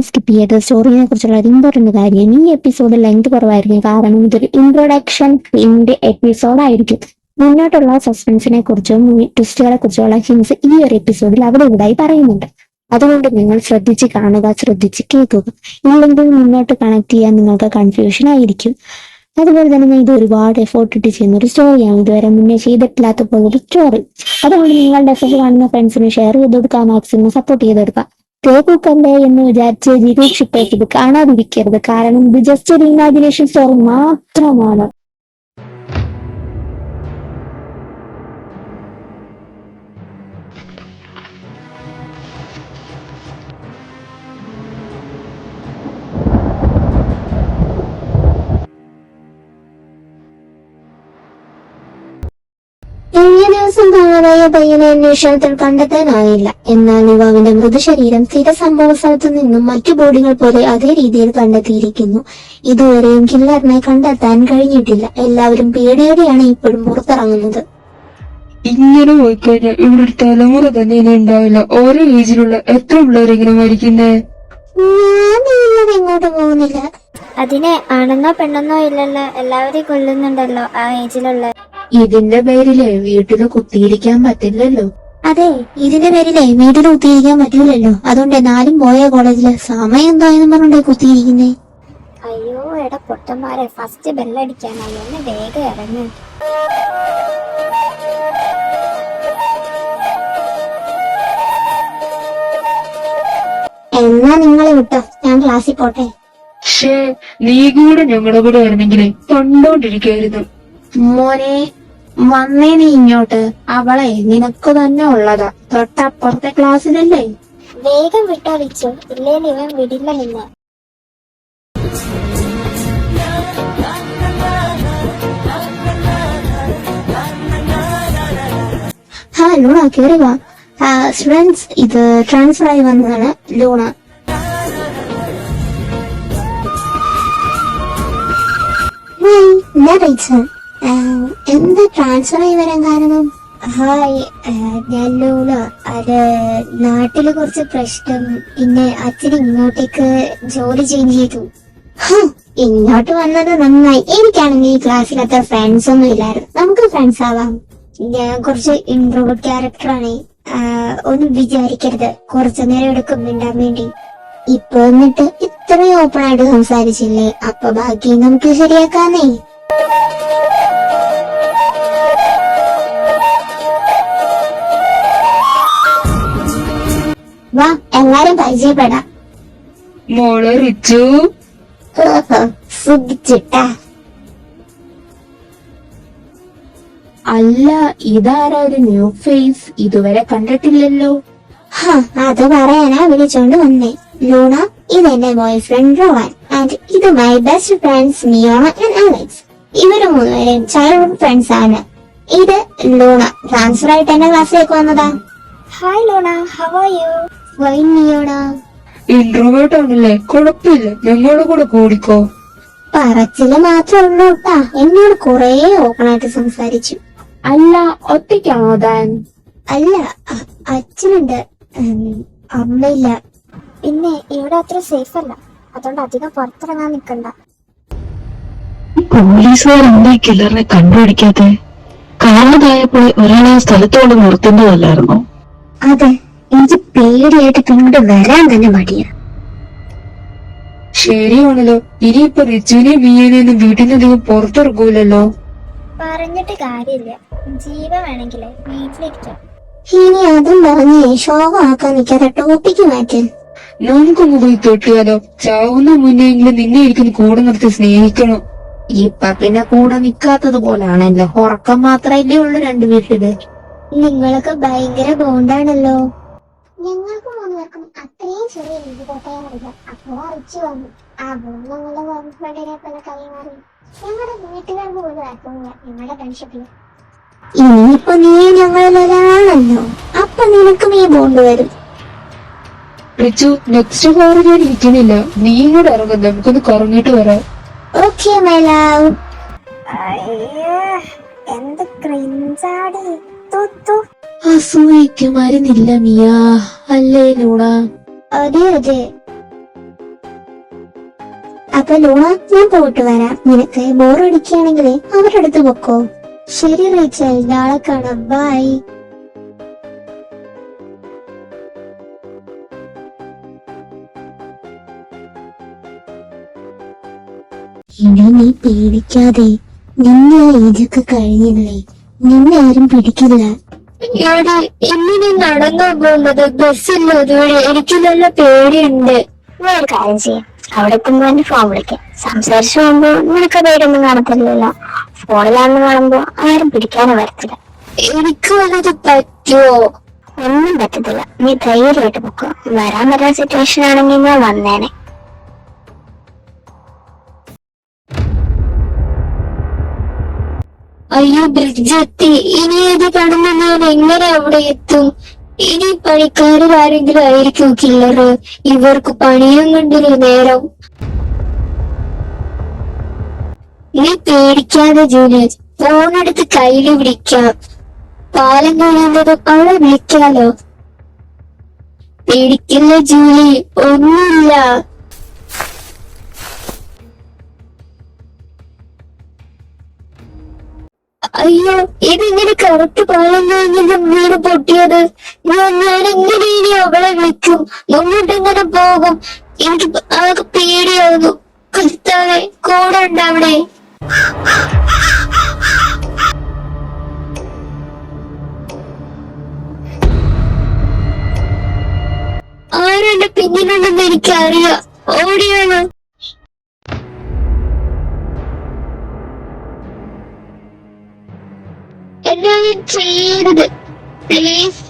Skip ചെയ്ത സ്റ്റോറിനെ കുറിച്ചുള്ള ഒരു ഇമ്പോർട്ടന്റ് കാര്യം, ഈ എപ്പിസോഡ് ലെങ്ത് കുറവായിരിക്കും. കാരണം ഇതൊരു ഇൻട്രൊഡക്ഷൻ ഫിലിമിന്റെ എപ്പിസോഡായിരിക്കും. മുന്നോട്ടുള്ള സസ്പെൻസിനെ കുറിച്ചും ട്വിസ്റ്റുകളെ കുറിച്ചുള്ള ഹിൻസ് ഈ ഒരു എപ്പിസോഡിൽ അവിടെ ഇവിടായി പറയുന്നുണ്ട്. അതുകൊണ്ട് നിങ്ങൾ ശ്രദ്ധിച്ച് കാണുക, ശ്രദ്ധിച്ച് കേൾക്കുക. ഇല്ലെങ്കിൽ മുന്നോട്ട് കണക്ട് ചെയ്യാൻ നിങ്ങൾക്ക് കൺഫ്യൂഷൻ ആയിരിക്കും. അതുപോലെ തന്നെ ഇത് ഒരുപാട് എഫോർട്ട് ഇട്ട് ചെയ്യുന്ന ഒരു സ്റ്റോറിയാണ്. ഇതുവരെ മുന്നേ ചെയ്തിട്ടില്ലാത്ത പോലൊരു സ്റ്റോറി. അതുകൊണ്ട് നിങ്ങളുടെ എഫേർട്ട് കാണുന്ന ഫ്രണ്ട്സിന് ഷെയർ ചെയ്ത് കൊടുക്കുക, മാക്സിമം സപ്പോർട്ട് ചെയ്തെടുക്കുക. കേൾക്കല്ലേ എന്ന് വിചാരിച്ച് നിരീക്ഷിപ്പേക്ക് ഇത് കാണാതിരിക്കരുത്. കാരണം ഇത് ജസ്റ്റ് ഒരു ഇമാജിനേഷൻ സ്റ്റോറി മാത്രമാണ്. കഴിഞ്ഞ ദിവസം കാണാതായ പയ്യനെ അന്വേഷണത്തിൽ കണ്ടെത്താനായില്ല. എന്നാൽ യുവാവിന്റെ മൃതശരീരം സ്ഥിര സംഭവ സ്ഥലത്തു നിന്നും മറ്റു ബോഡികൾ പോലെ അതേ രീതിയിൽ കണ്ടെത്തിയിരിക്കുന്നു. ഇതുവരെയും കില്ലറിനെ കണ്ടെത്താൻ കഴിഞ്ഞിട്ടില്ല. എല്ലാവരും പേടിയോടെയാണ് ഇപ്പോഴും പുറത്തിറങ്ങുന്നത്. ഇങ്ങനെ പോയിക്കഴിഞ്ഞാൽ ഇവിടെ ഒരു തലമുറ തന്നെ ഇനി ഉണ്ടാവില്ല. ഓരോ ഏജിലുള്ള എത്ര പിള്ളേരെങ്ങനെ മരിക്കുന്നേ? ഞാൻ എങ്ങോട്ട് പോകുന്നില്ല. അതിനെ ആണെന്നോ പെണ്ണെന്നോ ഇല്ലല്ലോ, എല്ലാവരെയും കൊല്ലുന്നുണ്ടല്ലോ ആ ഏജിലുള്ള. ഇതിന്റെ പേരില് വീട്ടില് കുത്തിയിരിക്കാൻ പറ്റില്ലല്ലോ. അതെ, ഇതിന്റെ പേരിലെ വീട്ടിൽ കുത്തിയിരിക്കാൻ പറ്റില്ലല്ലോ. അതുകൊണ്ട് എന്നാലും പോയ കോളേജില് സമയം എന്തായെന്ന് പറഞ്ഞേ കുത്തിയിരിക്കുന്നേ. അയ്യോ എടാ പൊട്ടന്മാരെ, ഫസ്റ്റ് ബെല്ലടിക്കാനായി, ഒന്ന് വേഗം ഇറങ്ങ്. എന്നാ നിങ്ങളെ വിട്ടോ, ഞാൻ ക്ലാസ്സിൽ പോട്ടെ. ഷേ, നീ കൂടെ ഞങ്ങളുടെ കൂടെ വരുന്നെങ്കിലേ കണ്ടോണ്ടിരിക്കായിരുന്നു. മോനെ വന്നേ നീ ഇങ്ങോട്ട്. അവളെ നിനക്ക് തന്നെ ഉള്ളതാ, തൊട്ടപ്പുറത്തെ ക്ലാസ്സിലല്ലേ. വേഗം വിട്ടോ വിച്ചു, ഇല്ലേലും ഇവൻ വിടില്ല നിന്നെ. ലൂണ കേറി വാ. സ്റ്റുഡൻസ്, ഇത് ട്രാൻസ്ഫർ ആയി വന്നതാണ് ലൂണ. എന്താ ട്രാൻസ്ഫർ ആയി വരാൻ കാരണം? ഹായ്, ഞാൻ ലൂണ. അത് നാട്ടില് കുറച്ച് പ്രശ്നം, പിന്നെ അച്ഛൻ ഇങ്ങോട്ടേക്ക് ജോലി ചേഞ്ച് ചെയ്തു. ഇങ്ങോട്ട് വന്നത് നന്നായി. എനിക്കാണെങ്കിൽ ഈ ക്ലാസ്സിൽ അത്ര ഫ്രണ്ട്സ് ഒന്നും ഇല്ലായിരുന്നു. നമുക്ക് ഫ്രണ്ട്സ് ആവാം. ഞാൻ കുറച്ച് ഇൻട്രോവേർട്ട് ക്യാരക്ടറാണ്. ഒന്നും വിചാരിക്കരുത്, കുറച്ചു നേരം എടുക്കും മിണ്ടാൻ വേണ്ടി. ഇപ്പൊ എന്നിട്ട് ഇത്രയും ഓപ്പൺ ആയിട്ട് സംസാരിച്ചില്ലേ, അപ്പൊ ബാക്കി നമുക്ക് ശരിയാക്കാന്നേ. വാ, എല്ലാരും പരിചയപ്പെടാം. മോളെ റിച്ചു. സുഖിച്ചിട്ടാ. അല്ല, ഇതാരാ ഒരു ന്യൂ ഫേസ്? ഇതുവരെ കണ്ടിട്ടില്ലല്ലോ. അത് പറയാനാ വിളിച്ചോണ്ട് വന്നേ. ലൂണ, ഇതെന്റെ ബോയ് ഫ്രണ്ട് റോവാൻ, ആൻഡ് ഇത് my best friends Neona and Alex. ഇവര് മൂന്നുപേരും ചൈൽഡ്ഹുഡ് ഫ്രണ്ട്സ് ആണ്. ഇത് ലൂണ ട്രാൻസ്ഫർ ആയിട്ട് എന്റെ ക്ലാസ്സിലേക്ക് വന്നതാ. Hi Luna, how are you? Fine Neona. Introvert ആണല്ലേ, കുഴപ്പമില്ല, ഞങ്ങളുടെ കൂടെ കൂടിക്കോ. പറച്ചില് മാത്രമേ ഉള്ളൂ കേട്ടാ. എന്നോട് കൊറേ ഓപ്പണായിട്ട് സംസാരിച്ചു. അല്ല, ഒറ്റയ്ക്കാണോ താൻ? അല്ല, അച്ഛനുണ്ട്, അമ്മയില്ല. പിന്നെ ഇവിടെ അത്ര സേഫ് അല്ല, അതുകൊണ്ട് അധികം പുറത്തിറങ്ങാൻ നിക്കണ്ട. പോലീസുകാർ എന്താ കില്ലറിനെ കണ്ടുപിടിക്കാതെ? കാണാതായപ്പോൾ ഒരാളെ സ്ഥലത്തോട് നിർത്തേണ്ടതല്ലായിരുന്നോ? അതെ, എനിക്ക് പേടിയായിട്ട് പിന്നോട്ട് വരാൻ തന്നെ മടിയാ. ശരിയാണല്ലോ, ഇനിയിപ്പൊ റിച്ചുവിനെയും മിയേനെയൊന്നും വീട്ടിനധികം പുറത്തിറങ്ങൂലല്ലോ. പറഞ്ഞിട്ട് കാര്യമില്ല, ജീവ വേണമെങ്കിലേ വീട്ടിലിരിക്കാം. ഇനി അതും പറഞ്ഞ് ശോകമാക്കാൻ നിൽക്കാതെ ടോപ്പിക്ക് മാറ്റി. നമുക്കൊന്ന് പോയി തൊട്ടിയാലോ? ചാവുന്ന മുന്നെങ്കിലും നിന്നെ ഇരിക്കുന്ന കൂടെ നിർത്തി സ്നേഹിക്കണം. ഇപ്പൊ പിന്നെ കൂടെ നിക്കാത്തത് പോലാണല്ലോ. ഉറക്കം മാത്രല്ലേ ഉള്ളു രണ്ടു വീട്ടില്. നിങ്ങളൊക്കെ ഭയങ്കര ബോണ്ടാണല്ലോ. ഞങ്ങൾക്ക് മൂന്നുപേർക്കും അത്രയും ചെറിയ രീതി തൊട്ടയാറില്ല. അപ്പോൾ അറിച്ചു വന്നു. ആ ബോണ്ട് ഞങ്ങളുടെ ഗവൺമെന്റിനെ പോലെ കൈമാറി. ഞങ്ങളുടെ വീട്ടുകാർക്ക് പോലും അർത്ഥമില്ല ഞങ്ങളുടെ ഫ്രണ്ട്ഷിപ്പിൽ. ഇനിയിപ്പൊ നീ ഞങ്ങളിലൊരാളല്ലോ, അപ്പൊ നിനക്കും ഈ ബോണ്ട് വരും. റിച്ചു, നെക്സ്റ്റ് ഫ്ലോർ ഞാൻ ഇരിക്കുന്നില്ല, നീയും കൂടെ ഇറങ്ങും, നമുക്കൊന്ന് കറങ്ങിട്ട് വരാം. Okay my love. എന്ത് ക്രിഞ്ചാടി. അസൂയക്ക് മരുന്നില്ല മിയ, അല്ലേ ലൂണ? അതെ അതെ, അപ്പൊ ലൂണ, ഞാൻ പോയിട്ട് വരാം. നിനക്ക് ബോറടിക്കുകയാണെങ്കിൽ അവരുടെ അടുത്ത് പൊക്കോ. ശരി റേച്ചൽ, നാളെ കാണാം. ബൈ. ഇനി നീ പേടിക്കാതെ, നിന്നെ ആ ഏജൊക്കെ കഴിഞ്ഞില്ലേ, നിന്നെ ആരും പിടിക്കില്ല. ഇവിടെ ഇങ്ങനെ നടന്നു പോകുന്നത് ബസ്സില്ല അതുവഴി എനിക്ക് നല്ല പേടിയുണ്ട്. ഒരു കാര്യം ചെയ്യാം, അവിടെ എത്തുമ്പോ എന്റെ ഫോൺ വിളിക്കാം. സംസാരിച്ചു പോകുമ്പോ നിനക്ക് പേരൊന്നും കാണത്തില്ലല്ലോ. ഫോണിലാണെന്ന് കാണുമ്പോ ആരും പിടിക്കാനും വരത്തില്ല. എനിക്ക് വന്നത് പറ്റുമോ? ഒന്നും പറ്റത്തില്ല, നീ ധൈര്യമായിട്ട് പൊക്കോ. വരാൻ പറ്റുന്ന സിറ്റുവേഷൻ ആണെങ്കിൽ ഞാൻ വന്നേനെ. അയ്യോ ബ്രിഡ്ജെത്തി. ഇനി ഇത് കടന്ന് ഞാൻ എങ്ങനെ അവിടെ എത്തും? ഇനി പണിക്കാരിൽ ആരെങ്കിലും ആയിരിക്കും കില്ലറ്. ഇവർക്ക് പണിയും കണ്ടില്ല നേരം. നീ പേടിക്കാതെ ജൂലി, ഫോണെടുത്ത് കയ്യില് പിടിക്കാം. പാലം കഴിയുന്നതും അവളെ വിളിക്കാലോ. പേടിക്കില്ല ജൂലി, ഒന്നുമില്ല. അയ്യോ, ഇതിങ്ങനെ കറുത്ത് പാലം കഴിഞ്ഞതും വീട് പൊട്ടിയത്. ഞാൻ എങ്ങനെ ഇനി അവളെ വിളിക്കും? മുന്നോട്ട് എങ്ങനെ പോകും? എനിക്ക് ആകെ പേടിയാകുന്നു. കർത്താവേ, കൂടെ ഉണ്ട് അവിടെ. ആരെന്റെ പിന്നിലുണ്ടെന്ന് എനിക്കറിയാം. ഓടിയാണ്. എല്ലാവരും ചെയ്യരുത് പ്ലീസ്.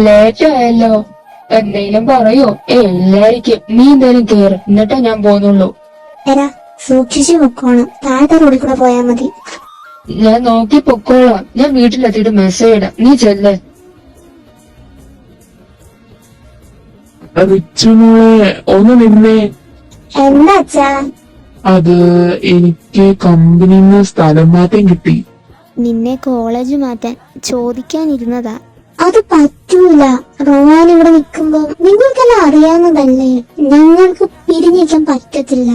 ലേറ്റ് ആയല്ലോ. എന്തെങ്കിലും പറയോ? എല്ലാരിക്കും നീ എന്തായാലും കേറ്, എന്നിട്ടാ ഞാൻ പോന്നുള്ളൂ. എടാ, സൂക്ഷിച്ചു പൊക്കോണം. താഴത്തെ റോഡിൽ കൂടെ പോയാ മതി. ഞാൻ നോക്കി പൊക്കോളാം. ഞാൻ വീട്ടിലെത്തിയിട്ട് മെസ്സേജ് ഇടാം, നീ ചെല്ലേ. റിച്ചുമോളെ ഒന്ന് നിന്നേ. എന്താ അച്ഛാ? അത് എനിക്ക് കമ്പനിന്ന് സ്ഥലം മാറ്റം കിട്ടി. നിന്നെ കോളേജ് മാറ്റാൻ ചോദിക്കാനിരുന്നതാ. അത് പറ്റൂല. റോഹാൻ ഇവിടെ നിൽക്കുമ്പോ നിങ്ങൾക്കെല്ലാം അറിയാവുന്നതല്ലേ, ഞങ്ങൾക്ക് പിരിഞ്ഞിരിക്കാൻ പറ്റത്തില്ല.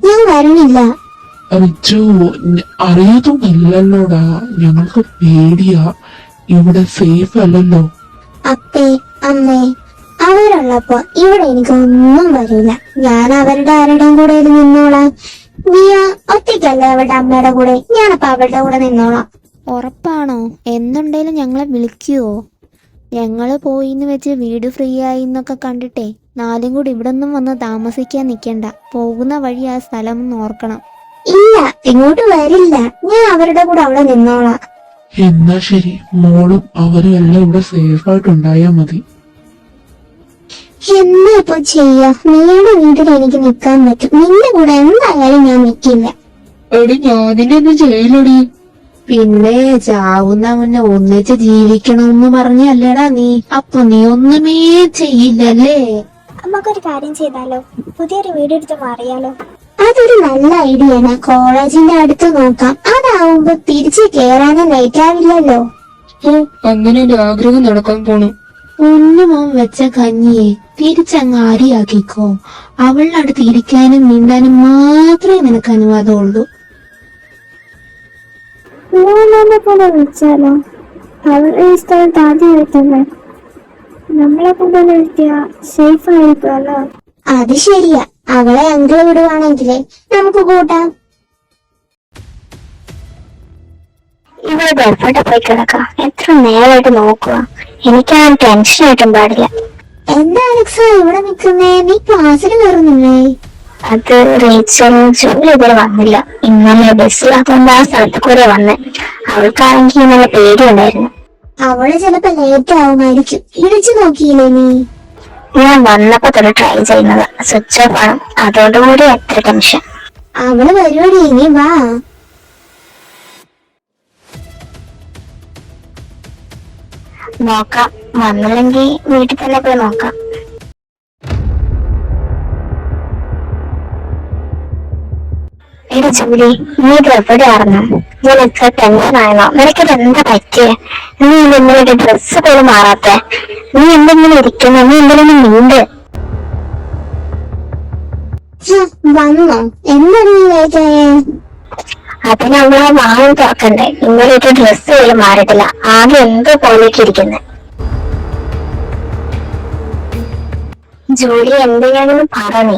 ഞാൻ വരണില്ല. റിച്ചു, അറിയാതൊന്നല്ലല്ലോടാ, ഞങ്ങൾക്ക് പേടിയാ. ഇവിടെ സേഫ് അല്ലല്ലോ. അപ്പേ അമ്മേ അവരുള്ളപ്പോ ഇവിടെ എനിക്കൊന്നും വരില്ല. ഞാൻ അവരുടെ ആരുടെയും കൂടെ നിന്നോളാം. നീയ ഒറ്റയ്ക്കല്ലേ അവരുടെ അമ്മയുടെ കൂടെ, ഞാനപ്പോ അവരുടെ കൂടെ നിന്നോളാം. ഉറപ്പാണോ? എന്നുണ്ടേലും ഞങ്ങളെ വിളിക്കുവോ? ഞങ്ങള് പോയിന്ന് വെച്ച് വീട് ഫ്രീ ആയി എന്നൊക്കെ കണ്ടിട്ടേ നാലും കൂടി ഇവിടെ ഒന്നും വന്ന് താമസിക്കാൻ നിക്കണ്ട. പോകുന്ന വഴി ആ സ്ഥലം ഒന്ന് ഓർക്കണം. ഇല്ല, ഇങ്ങോട്ട് വരില്ല. ഞാൻ അവരുടെ കൂടെ അവിടെ നിന്നോളാം. എന്നാ ശരി, മോളും അവരും എല്ലാം ഇവിടെ സേഫ് ആയിട്ടുണ്ടായാ മതി. എന്നാ ഇപ്പൊ ചെയ്യാ? നീയുടെ വീട്ടിൽ എനിക്ക് നിക്കാൻ പറ്റും. നിന്റെ കൂടെ എന്തായാലും ഞാൻ നിക്കില്ല. എടി, ഞാനിന്നെ ഒന്ന് ചെയ്യില്ലടി. പിന്നെ ചാവുന്ന മുന്നേ ഒന്നിച്ച് ജീവിക്കണമെന്ന് പറഞ്ഞല്ലേടാ നീ. അപ്പൊ നീ ഒന്നുമേ ചെയ്യില്ലല്ലേ? നമുക്കൊരു കാര്യം ചെയ്താലോ? പുതിയൊരു വീടെടുത്ത് മാറിയാലോ? അതൊരു നല്ല ഐഡിയ ആണ്. കോളേജിന്റെ അടുത്ത് നോക്കാം. അതാവുമ്പോ തിരിച്ചു കേറാനും ലേറ്റ് ആവില്ലല്ലോ. അങ്ങനെ ഒരു ആഗ്രഹം നടക്കാൻ പോണു. ഒന്നുമോൻ വെച്ച കഞ്ഞിയെ തിരിച്ചങ്ങ് ആരിയാക്കിക്കോ. അവളുടെ അടുത്ത് ഇരിക്കാനും മിണ്ടാനും മാത്രമേ നിനക്ക് അനുവാദമുള്ളൂ. പോലെ വിളിച്ചാലോ? അവർ ഈ സ്ഥലത്ത് ആദ്യമായിട്ടല്ലേ, നമ്മളെ കൊണ്ട് നിർത്തിയ സേഫ് ആയിരിക്കുമല്ലോ. അത് ശരിയാ. അവളെ അങ്കിള് വിടുവാണെങ്കിലേ നമുക്ക് കൂട്ടാം. ഇവിടെ ഗൾഫോട്ട് പോയി കിടക്കാം. എത്ര നേരമായിട്ട് നോക്കുക. എനിക്കാണ് ടെൻഷനായിട്ടും പാടില്ല. എന്താ അലക്സ ഇവിടെ നിക്കുന്നേ? നീ ക്ലാസ്സിൽ കയറുന്നില്ലേ? അത് റേച്ചൽ ജോലി ഇതുവരെ വന്നില്ല. ഇന്നലെ ബസ്സിലാത്തോണ്ട് ആ സ്ഥലത്ത് കൂടെ വന്ന്. അവൾക്കാണെങ്കിൽ നല്ല പേടിയുണ്ടായിരുന്നു. അവള് ചിലപ്പോ ലേറ്റ് ആവുമായിരിക്കും. വിളിച്ചു നോക്കിയില്ലേ നീ? ഞാൻ വന്നപ്പോ തൊട്ട് ട്രൈ ചെയ്യുന്നത് സ്വിച്ച് ഓഫ് ആണ്. അതോടുകൂടി എത്ര ടെൻഷൻ. അവള് വരുവാടി, നീ വാ. നോക്കാം, വന്നില്ലെങ്കിൽ വീട്ടിൽ തന്നെ പോയി നോക്കാം. എടി ജൂലി, നീ ഇത് എവിടെയായിരുന്നു? നിനക്ക് ടെൻഷനാണോ? നിനക്കിത് എന്താ പറ്റിയേ? നീ നിങ്ങളുടെ ഡ്രസ്സ് പോലും മാറാത്തെ. നീ എന്തെങ്കിലും ഇരിക്കുന്നു? നീ എന്തെങ്കിലും നീണ്ട് വന്നോ? എന്താണ് നീ ലേറ്റായേ? അത് നമ്മളെ വാങ്ങി തുറക്കണ്ടേ? നിങ്ങളുടെ ഡ്രസ്സ് പോലും മാറിയിട്ടില്ല. ആകെ എന്തോ പോലേക്ക് ഇരിക്കുന്നെ. ജൂലി എന്തെങ്കിലും പറ നീ.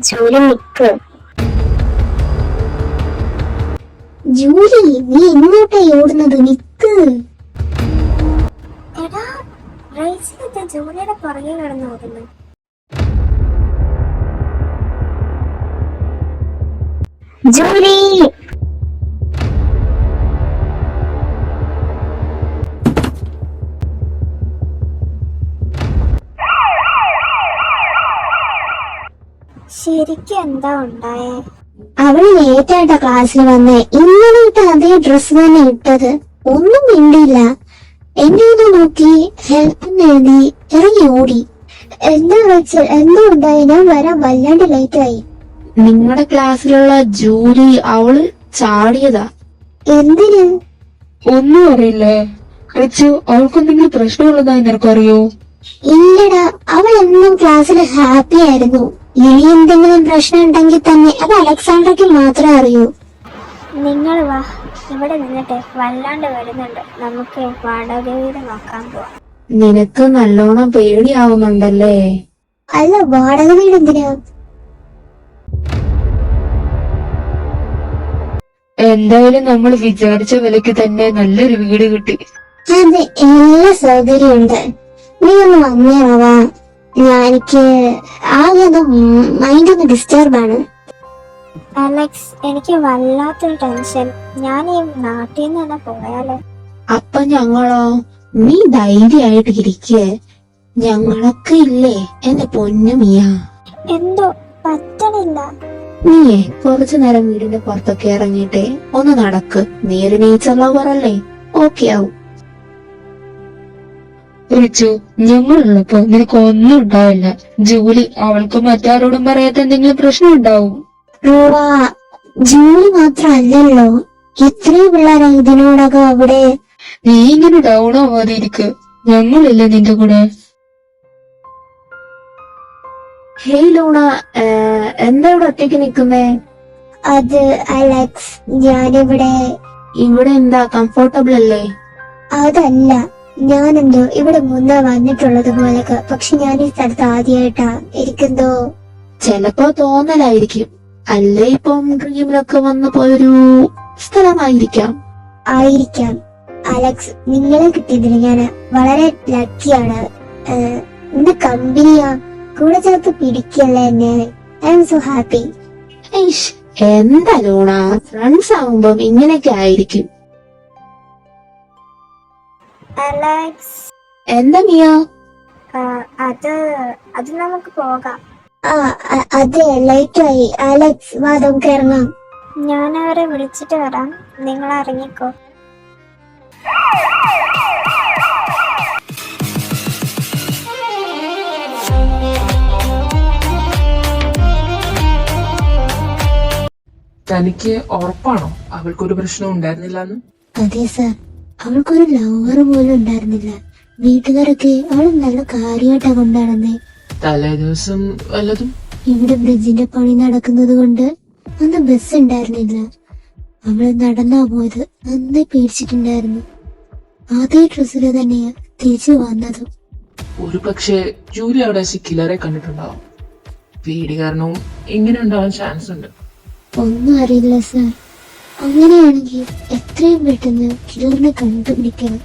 ജൂലി നിക്ക്. ജൂലി, നീ ഇങ്ങോട്ടേ ഓടുന്നത്? നിക്ക്. എടാ, റൈസിനത്തെ ജൂലിയുടെ പുറകെ കിടന്ന് ഓടുന്നു. ജൂലി, ശരിക്കും എന്താ ഉണ്ടായേ? അവള് ലേറ്റായിട്ടാ ക്ലാസ്സിൽ വന്നേ. ഇന്നലെ ഇട്ട അതേ ഡ്രസ് തന്നെ ഇട്ടത്. ഒന്നും മിണ്ടിയില്ല. എന്നെ ഒന്ന് നോക്കി ഹെൽപ്പ് എഴുതി ഇറങ്ങി ഓടി. എന്താ വെച്ച് എന്താ ഉണ്ടായി? ഞാൻ വരാൻ വല്ലാണ്ട് ലേറ്റായി. നിങ്ങളുടെ ക്ലാസ്സിലുള്ള ജൂലി അവള് ചാടിയതാ. എന്തിന്? ഒന്നും അറിയില്ലേ റിച്ചു? അവൾക്കെന്തെങ്കിലും പ്രശ്നമുള്ളതായി നിനക്കറിയോ? ഇല്ലടാ, അവൾ എന്നും ക്ലാസ്സിൽ ഹാപ്പി ആയിരുന്നു. ഇനി എന്തെങ്കിലും പ്രശ്നം ഉണ്ടെങ്കിൽ തന്നെ അത് അലക്സാണ്ടർക്ക് മാത്രമേ അറിയൂ. നിങ്ങൾ വാ, ഇവിടെ നിന്നിട്ട് വല്ലാണ്ട് വരുന്നുണ്ട്. നമുക്ക് വാടക വീട് നോക്കാൻ പോവാം. നിനക്ക് നല്ലോണം പേടിയാവുന്നുണ്ടല്ലേ? അല്ല, വാടക വീട് എന്തിനാ? എന്തായാലും നമ്മൾ വിചാരിച്ച വിലക്ക് തന്നെ നല്ലൊരു വീട് കിട്ടി. അതെ, എല്ലാ സൗകര്യം ഉണ്ട്. നീ ഒന്ന് വന്നേവാ. എനിക്ക് ആകെ ഒന്ന് മൈൻഡ് ഒന്ന് ഡിസ്റ്റർബ് ആണ്. അലക്സ്, എനിക്ക് വല്ലാത്തൊരു ടെൻഷൻ. ഞാൻ ഈ നാട്ടിൽ നിന്ന് തന്നെ പോയാലോ? അപ്പൊ ഞങ്ങളോ? നീ ധൈര്യമായിട്ട് ഇരിക്കേ. ഞങ്ങളൊക്കെ ഇല്ലേ എന്റെ പൊന്നു മിയ. എന്തോ പറ്റണില്ല. നീയേ കുറച്ചു നേരം വീടിന്റെ പുറത്തൊക്കെ ഇറങ്ങിയിട്ടേ ഒന്ന് നടക്ക്. നീ ഒരു നേച്ചർ ലവറല്ലേ, ഓക്കെ ആവും. റിച്ചു, ഞങ്ങളുള്ളപ്പോ നിനക്ക് ഒന്നും ഉണ്ടാവില്ല. ജൂലി അവൾക്ക് മറ്റാരോടും പറയാത്ത എന്തെങ്കിലും പ്രശ്നം ഉണ്ടാവും. റോവാ, ജൂലി മാത്രല്ലല്ലോ, എത്രയോ പിള്ളേരാ ഇതിനോടകം അവിടെ. നീ ഇങ്ങനെ ഡൗൺ ആവാതെ ഇരിക്ക്. ഞങ്ങളില്ലേ നിന്റെ കൂടെ? ഹേയ് ലൂണ, എന്താ ഇവിടെ ഒറ്റയ്ക്ക് നിക്കുന്നേ? അത് അലക്സ്, ഞാനിവിടെ. ഇവിടെ എന്താ കംഫർട്ടബിൾ അല്ലേ? അതല്ല, ഞാനെന്തോ ഇവിടെ മുന്നേ വന്നിട്ടുള്ളത് പോലൊക്കെ. പക്ഷെ ഞാൻ ഈ സ്ഥലത്ത് ആദ്യമായിട്ടാ. എനിക്കെന്തോ ചെലപ്പോ തോന്നലായിരിക്കും, അല്ലേ ഇപ്പം ഡ്രീമിലൊക്കെ വന്നു പോയൊരു സ്ഥലമായിരിക്കാം. ആയിരിക്കാം. അലക്സ്, നിങ്ങളെ കിട്ടിയതിന് ഞാൻ വളരെ ലക്കിയാണ്. എന്റെ കമ്പനിയാ കൂടെ ചേർത്ത് പിടിക്കല്ലേ എന്നെ. I am so happy. ഏയ്ഷ്, എന്താ ലൂണ, ഫ്രണ്ട്സ് ആവുമ്പം ഇങ്ങനെയൊക്കെ ആയിരിക്കും. അലക്സ്, എന്താ മിയ? അത് നമുക്ക് പോകാം. അതെ, ലൈറ്റായി. അലക്സ്, വാ നമുക്ക് ഇറങ്ങാം. ഞാൻ അവരെ വിളിച്ചിട്ട് വരാം. നിങ്ങൾ ഇറങ്ങിക്കോ. തനിക്ക് ഉറപ്പാണോ അവൾക്കൊരു പ്രശ്നം ഉണ്ടായിരുന്നില്ലെന്ന്? അതെ സാർ, അവൾക്കൊരു ലവർ പോലും ഉണ്ടായിരുന്നില്ല. വീട്ടുകാരൊക്കെ അവൾ നല്ല കാര്യമായിട്ടാ കൊണ്ടാടുന്നേ. തലേ ദിവസം വല്ലതും? ഇവിടെ ബ്രിഡ്ജിന്റെ പണി നടക്കുന്നത് കൊണ്ട് അന്ന് ബസ് ഉണ്ടായിരുന്നില്ല. അവള് നടന്നാ പോയത്. നന്നായി പേടിച്ചിട്ടുണ്ടായിരുന്നു. അതേ ഡ്രസ്സില് തന്നെയാ തിരിച്ചു വന്നതും. ഒരു പക്ഷേ ജൂലി അവിടെ കില്ലറെ കണ്ടിട്ടുണ്ടാവും. പേടി കാരണവും ഇങ്ങനെ ഉണ്ടാവാൻ ചാൻസ് ഉണ്ട്. ഒന്നും അറിയില്ല സാർ. അങ്ങനെയാണെങ്കിൽ എത്രയും പെട്ടെന്ന് കില്ലറിനെ കണ്ടുപിടിക്കണം.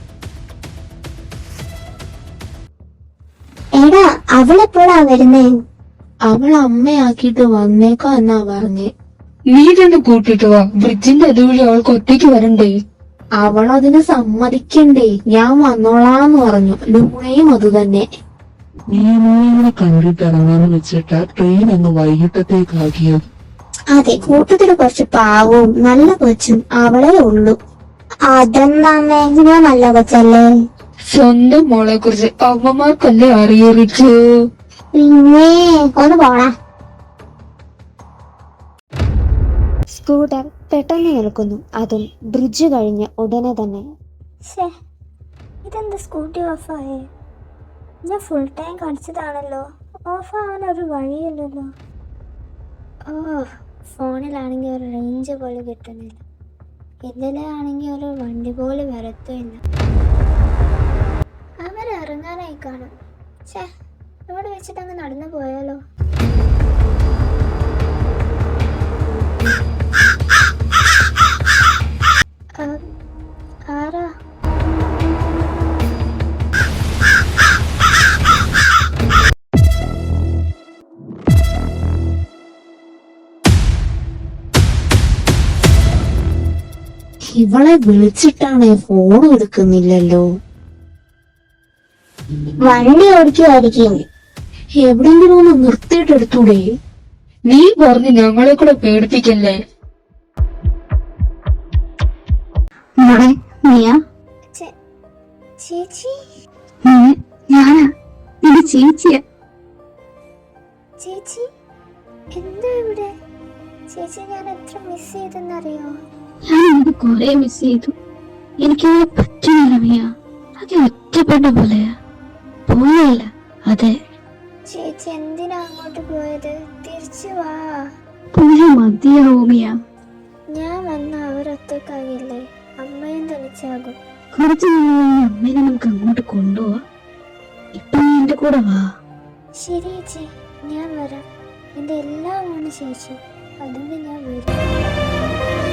എടാ, അവളെപ്പോഴാ വരുന്നേ? അവൾ അമ്മയാക്കിയിട്ട് വന്നേക്കോ എന്നാ പറഞ്ഞേ. നീ തന്നെ കൂട്ടിട്ട് വാ. ബ്രിഡ്ജിന്റെ അതുവഴി അവൾക്ക് ഒറ്റയ്ക്ക് വരണ്ടേ? അവളതിന് സമ്മതിക്കണ്ടേ. ഞാൻ വന്നോളാന്ന് പറഞ്ഞു. ലൂണയും അത് തന്നെ. നീ കണ്ടിട്ടിറങ്ങാന്ന് വെച്ചിട്ടാ ട്രെയിൻ അങ്ങ് വൈകിട്ടത്തേക്കാക്കിയത്. അതെ, കൂട്ടത്തില് കുറച്ച് പാവവും നല്ല കൊച്ചും അവളെ ഉള്ളൂ. അതെന്താ, ഞാൻ നല്ല കൊച്ചല്ലേ? സ്വന്തം മോളെ കുറിച്ച് അമ്മമാർക്കല്ലേ അറിയറിച്ചു. പിന്നെ ഒന്ന് പോടാ. സ്കൂട്ടർ പെട്ടെന്ന് നിൽക്കുന്നു, അതും ബ്രിഡ്ജ് കഴിഞ്ഞ് ഉടനെ തന്നെ. ഷേ, ഇതെന്താ സ്കൂട്ടി ഓഫായേ? ഞാൻ ഫുൾ ടൈം കാണിച്ചതാണല്ലോ. ഓഫാവാൻ ഒരു വഴിയില്ലല്ലോ. ഓ, ഫോണിലാണെങ്കിൽ ഒരു റേഞ്ച് പോലും കിട്ടുന്നില്ല. ഇതിലാണെങ്കിൽ ഒരു വണ്ടി പോലും വരത്തുമില്ല. അവരിറങ്ങാനായി കാണും. ഛേ, ഇവിടെ വെച്ചിട്ട് അങ്ങ് നടന്നു പോയാലോ? ആരാ? ഇവളെ വിളിച്ചിട്ടാണ് ഫോൺ എടുക്കുന്നില്ലല്ലോ. വണ്ടി ഓടിക്കുമായിരിക്കും. എവിടെങ്കിലും ഒന്ന് നിർത്തിയിട്ട് എടുത്തൂടെ? നീ പറഞ്ഞ് ഞങ്ങളെ കൂടെ പേടിപ്പിക്കല്ലേ. മോളെ നീയാ? ചേച്ചി, ഞാനാ നിന്റെ ചേച്ചിയാ. ചേച്ചി എന്താ ഇവിടെ? ചേച്ചി ഞാൻ എത്ര മിസ് ചെയ്തെന്നറിയോ? ഞാൻ നിനക്ക് കൊറേ മിസ് ചെയ്തു. എനിക്ക് പറ്റുന്നില്ല മിയ. അത് ഒറ്റപ്പെട്ട പോലെയാ. പോയല്ല. അതെ, ചേച്ചി എന്തിനാ അങ്ങോട്ട് പോയത്? തിരിച്ചു വാ. പോയ മതിയാവൂ മിയ. ഞാൻ വന്ന അവരൊറ്റക്കാകില്ലേ? അമ്മയും തനിച്ചാകും. കുറച്ച് നാളായി അമ്മേനെ നമുക്ക് അങ്ങോട്ട് കൊണ്ടുപോവാ. ഇപ്പൊ നീ എന്റെ കൂടെ വാ. ശരി ചേച്ചി, ഞാൻ വരാം. എൻ്റെ എല്ലാം ആണ് ചേച്ചി, അതുകൊണ്ട് ഞാൻ വരും.